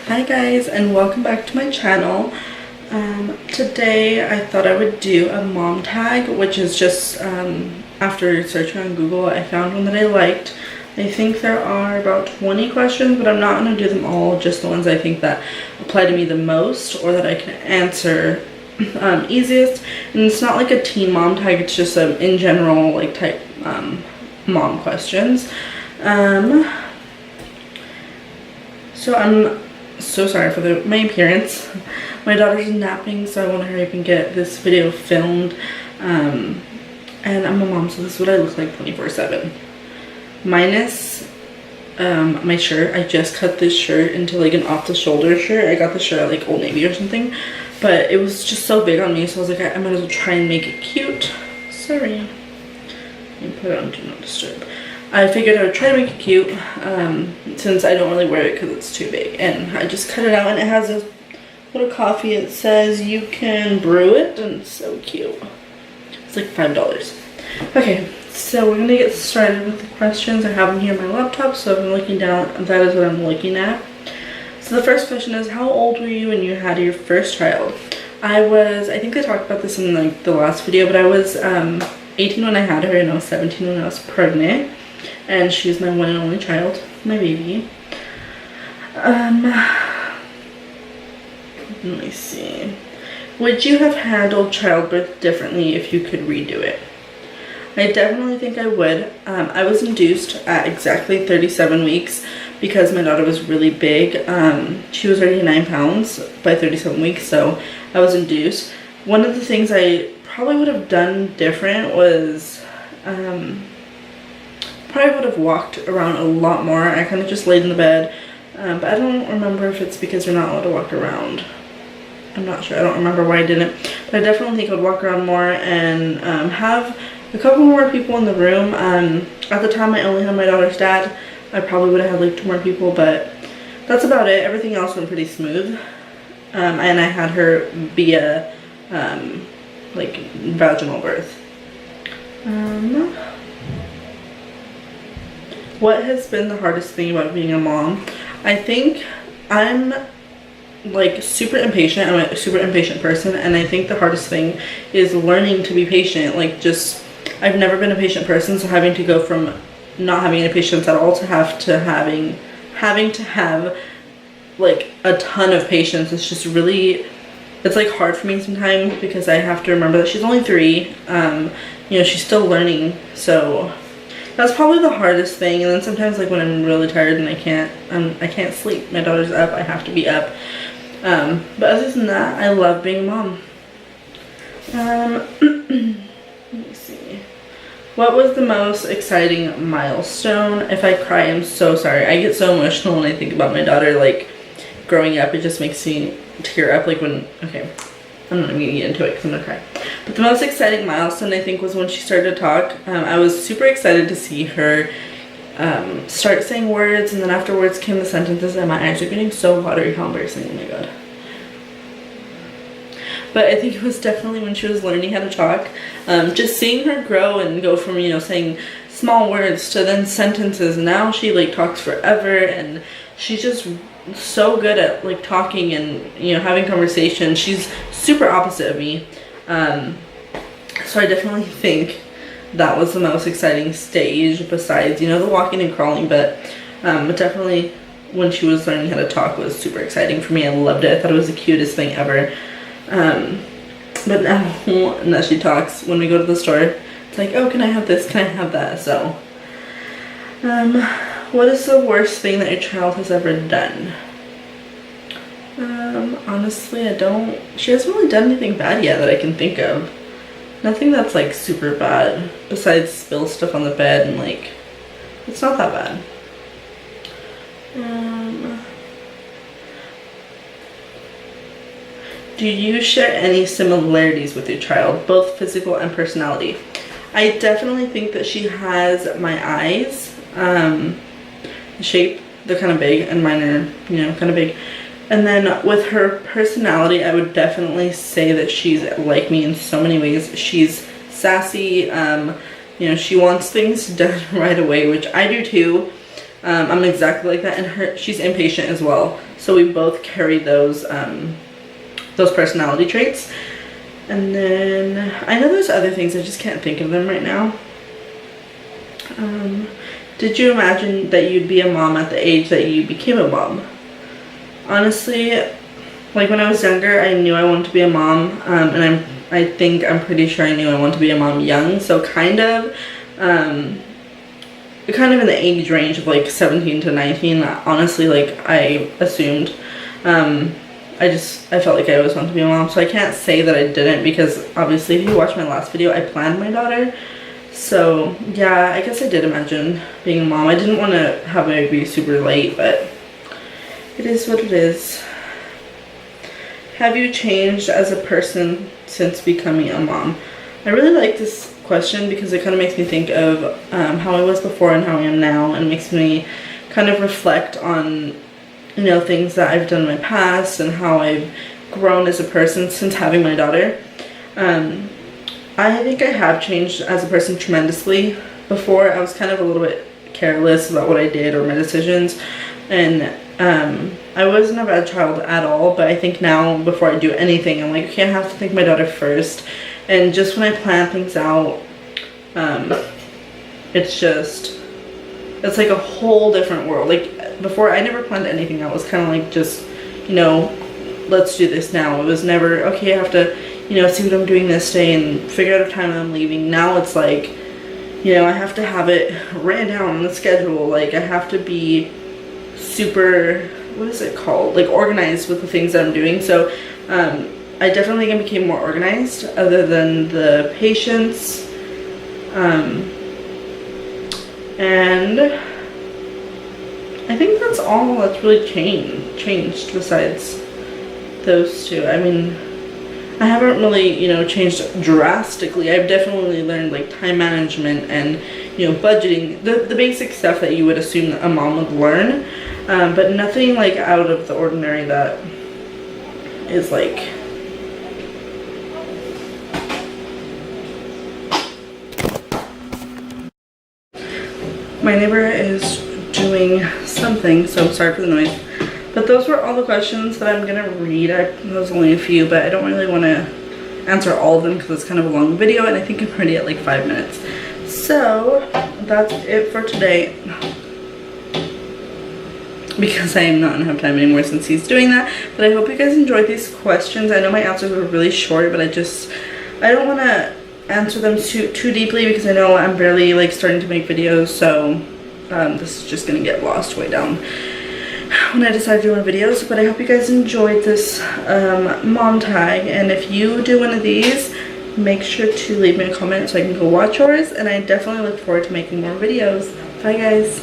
Hi guys, and welcome back to my channel. Today I thought I would do a mom tag, which is just after searching on Google I found one that I liked. I think there are about 20 questions, but I'm not going to do them all, just the ones I think that apply to me the most or that I can answer easiest. And it's not like a teen mom tag, it's just in general like type mom questions. So I'm so sorry for my appearance. My daughter's napping, so I want to hurry up and get this video filmed. And I'm a mom, so this is what I look like 24/7. Minus my shirt. I just cut this shirt into like an off-the-shoulder shirt. I got the shirt at like Old Navy or something, but it was just so big on me, so I was like, I might as well try and make it cute. Sorry. Let me put it on Do Not Disturb. I figured I would try to make it cute, since I don't really wear it because it's too big. And I just cut it out, and it has a little coffee. It says you can brew it, and it's so cute. It's like $5. Okay, so we're gonna get started with the questions. I have them here on my laptop, so if I'm looking down, that is what I'm looking at. So the first question is, how old were you when you had your first child? I think I talked about this in like the last video, but I was 18 when I had her, and I was 17 when I was pregnant. And she's my one and only child, my baby. Let me see. Would you have handled childbirth differently if you could redo it? I definitely think I would. I was induced at exactly 37 weeks because my daughter was really big. She was already 9 pounds by 37 weeks, so I was induced. One of the things I probably would have done different was probably would have walked around a lot more. I kind of just laid in the bed, but I don't remember if it's because you're not allowed to walk around. I'm not sure. I don't remember why I didn't, but I definitely think I would walk around more and have a couple more people in the room. At the time I only had my daughter's dad. I probably would have had like 2 more people, but that's about it. Everything else went pretty smooth, and I had her via like vaginal birth. What has been the hardest thing about being a mom? I think I'm like super impatient. I'm a super impatient person, and I think the hardest thing is learning to be patient. Like, just, I've never been a patient person, so having to go from not having any patience at all to having to have like a ton of patience. It's just really, it's like hard for me sometimes because I have to remember that she's only 3. You know, she's still learning, so that's probably the hardest thing. And then sometimes, like when I'm really tired and I can't sleep, my daughter's up, I have to be up. But other than that, I love being a mom. Let me see. What was the most exciting milestone? If I cry, I'm so sorry. I get so emotional when I think about my daughter, like growing up. It just makes me tear up. Like when, okay, I'm not even gonna get into it because I'm gonna cry. But the most exciting milestone, I think, was when she started to talk. I was super excited to see her start saying words, and then afterwards came the sentences, and my eyes are getting so watery. How embarrassing, oh my god. But I think it was definitely when she was learning how to talk. Just seeing her grow and go from, you know, saying small words to then sentences. Now she like talks forever, and she's just so good at like talking and, you know, having conversations. She's super opposite of me. So I definitely think that was the most exciting stage, besides, you know, the walking and crawling, but definitely when she was learning how to talk was super exciting for me. I loved it. I thought it was the cutest thing ever. But now she talks when we go to the store. It's like, oh, can I have this? Can I have that? So what is the worst thing that your child has ever done? Honestly, she hasn't really done anything bad yet that I can think of. Nothing that's like super bad, besides spill stuff on the bed, and like, it's not that bad. Do you share any similarities with your child, both physical and personality? I definitely think that she has my eyes. The shape, they're kind of big, and mine are, you know, kind of big. And then with her personality, I would definitely say that she's like me in so many ways. She's sassy, you know, she wants things done right away, which I do too. I'm exactly like that, and she's impatient as well. so we both carry those personality traits. And then I know there's other things, I just can't think of them right now. Did you imagine that you'd be a mom at the age that you became a mom? Honestly, like when I was younger, I knew I wanted to be a mom, and I'm pretty sure I knew I wanted to be a mom young, so kind of in the age range of like 17 to 19, honestly, like I assumed. I felt like I always wanted to be a mom, so I can't say that I didn't, because obviously if you watch my last video, I planned my daughter. So yeah, I guess I did imagine being a mom. I didn't want to have my baby super late, but it is what it is. Have you changed as a person since becoming a mom? I really like this question because it kind of makes me think of how I was before and how I am now, and makes me kind of reflect on, you know, things that I've done in my past and how I've grown as a person since having my daughter. I think I have changed as a person tremendously. Before, I was kind of a little bit careless about what I did or my decisions, and I wasn't a bad child at all, but I think now before I do anything, I'm like, okay, I have to think my daughter first. And just when I plan things out, it's like a whole different world. Like before, I never planned anything out. It was kind of like just, you know, let's do this now. It was never, okay, I have to, you know, see what I'm doing this day and figure out a time I'm leaving. Now it's like, you know, I have to have it written down on the schedule. Like I have to be super, what is it called? Like organized with the things that I'm doing. So I definitely became more organized, other than the patience. And I think that's all that's really changed besides those two. I mean, I haven't really, you know, changed drastically. I've definitely learned like time management and, you know, budgeting, the basic stuff that you would assume a mom would learn, but nothing like out of the ordinary that is like, my neighbor is doing something, so I'm sorry for the noise. But those were all the questions that I'm gonna read. There's only a few, but I don't really want to answer all of them because it's kind of a long video, and I think I'm already at like 5 minutes. So that's it for today, because I am not gonna have time anymore since he's doing that. But I hope you guys enjoyed these questions. I know my answers were really short, but I don't want to answer them too deeply, because I know I'm barely like starting to make videos, so this is just gonna get lost way down when I decide to do more videos. But I hope you guys enjoyed this mom tag, and if you do one of these, make sure to leave me a comment so I can go watch yours, and I definitely look forward to making more videos. Bye guys.